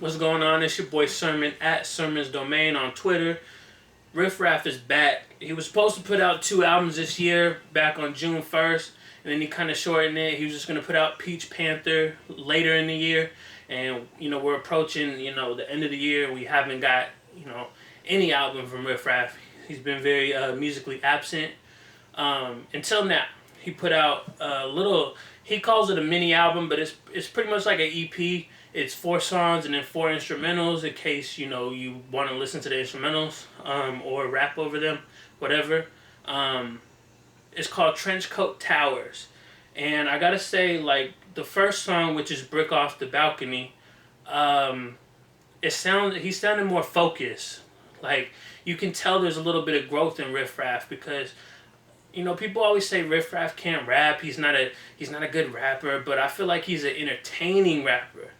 What's going on? It's your boy Sermon at Sermon's Domain on Twitter. Riff Raff is back. He was supposed to put out 2 albums this year, back on June 1st, and then he kind of shortened it. He was just going to put out Peach Panther later in the year, and, we're approaching, the end of the year. We haven't got, any album from Riff Raff. He's been very musically absent until now. He put out a little, he calls it a mini album, but it's pretty much like an EP. It's 4 songs and then 4 instrumentals in case, you want to listen to the instrumentals or rap over them, whatever. It's called Trenchcoat Towers. And I gotta say, like, the first song, which is Brick Off the Balcony, he sounded more focused. Like, you can tell there's a little bit of growth in Riff Raff because people always say Riff Raff can't rap. He's not a good rapper, but I feel like he's an entertaining rapper.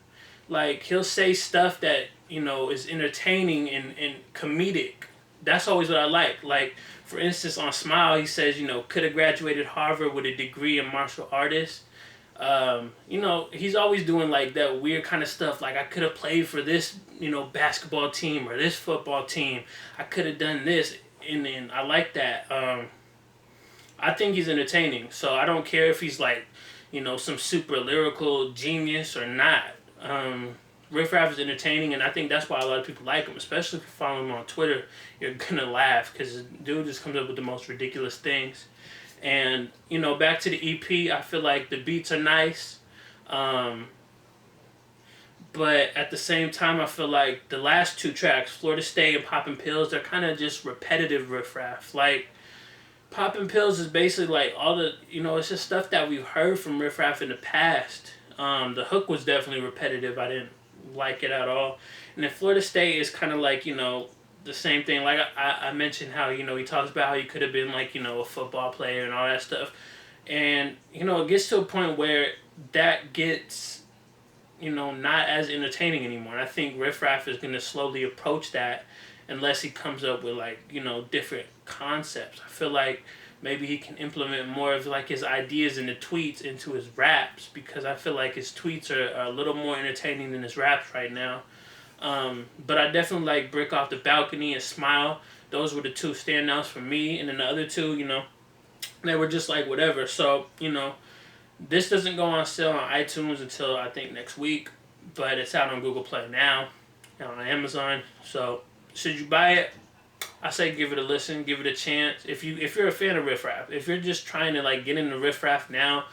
Like, he'll say stuff that, is entertaining and comedic. That's always what I like. Like, for instance, on Smile, he says, could have graduated Harvard with a degree in martial arts. He's always doing, like, that weird kind of stuff. Like, I could have played for this, basketball team or this football team. I could have done this. And I like that. I think he's entertaining. So I don't care if he's, like, some super lyrical genius or not. Riff Raff is entertaining, and I think that's why a lot of people like him, especially if you follow him on Twitter. You're gonna laugh because the dude just comes up with the most ridiculous things. And back to the EP, I feel like the beats are nice, but at the same time, I feel like the last 2 tracks, Florida State and Poppin' Pills, they're kind of just repetitive Riff Raff. Like, Poppin' Pills is basically like all the, it's just stuff that we've heard from Riff Raff in the past. The hook was definitely repetitive. I didn't like it at all. And then Florida State is kind of like, the same thing. Like I mentioned how, he talks about how he could have been like, a football player and all that stuff. And, it gets to a point where that gets, not as entertaining anymore. And I think Riff Raff is going to slowly approach that unless he comes up with, like, different concepts. I feel like maybe he can implement more of, like, his ideas and the tweets into his raps, because I feel like his tweets are a little more entertaining than his raps right now. But I definitely like Brick Off the Balcony and Smile. Those were the 2 standouts for me. And then the other 2, they were just like whatever. So, this doesn't go on sale on iTunes until I think next week. But it's out on Google Play now and on Amazon. So, should you buy it? I say give it a listen, give it a chance. If you're a fan of Riff Raff, if you're just trying to, like, get into Riff Raff now,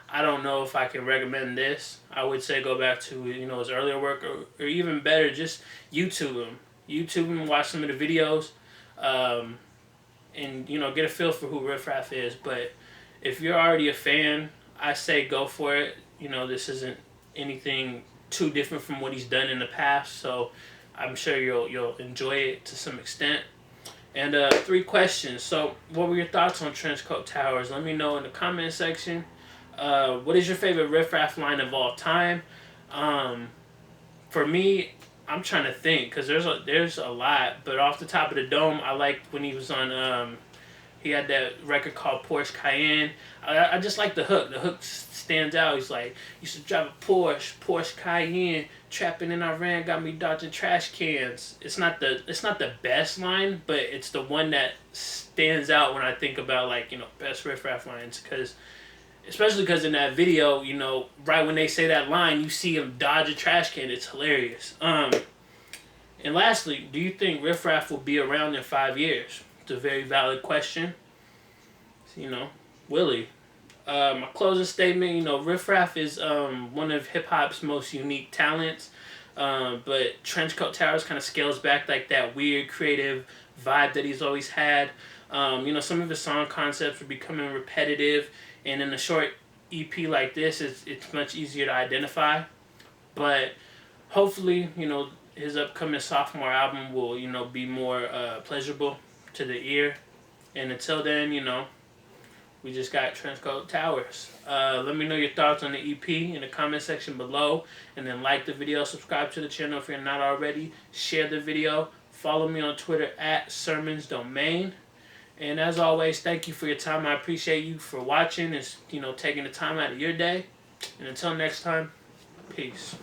I don't know if I can recommend this. I would say go back to his earlier work, or even better, just YouTube him, watch some of the videos, and get a feel for who Riff Raff is. But if you're already a fan, I say go for it. This isn't anything too different from what he's done in the past, so I'm sure you'll enjoy it to some extent. And 3 questions. So, what were your thoughts on Trenchcoat Towers? Let me know in the comment section. What is your favorite Riff Raff line of all time? For me, I'm trying to think because there's a lot. But off the top of the dome, I liked when he was on. He had that record called Porsche Cayenne. I just like the hook. The hook stands out. He's like, used to drive a Porsche Cayenne, trapping in Iran, got me dodging trash cans. It's not the best line, but it's the one that stands out when I think about, like, best Riff Raff lines. Especially because in that video, right when they say that line, you see him dodge a trash can. It's hilarious. And lastly, do you think Riff Raff will be around in 5 years? It's a very valid question. Willie. My closing statement, Riff Raff is one of hip-hop's most unique talents. But Trenchcoat Towers kind of scales back, like, that weird, creative vibe that he's always had. Some of his song concepts are becoming repetitive. And in a short EP like this, it's much easier to identify. But hopefully, his upcoming sophomore album will, be more pleasurable to the ear. And until then, we just got Trenchcoat Towers. Let me know your thoughts on the EP in the comment section below. And then like the video, subscribe to the channel if you're not already. Share the video. Follow me on Twitter at Sermon's Domain. And as always, thank you for your time. I appreciate you for watching and taking the time out of your day. And until next time, peace.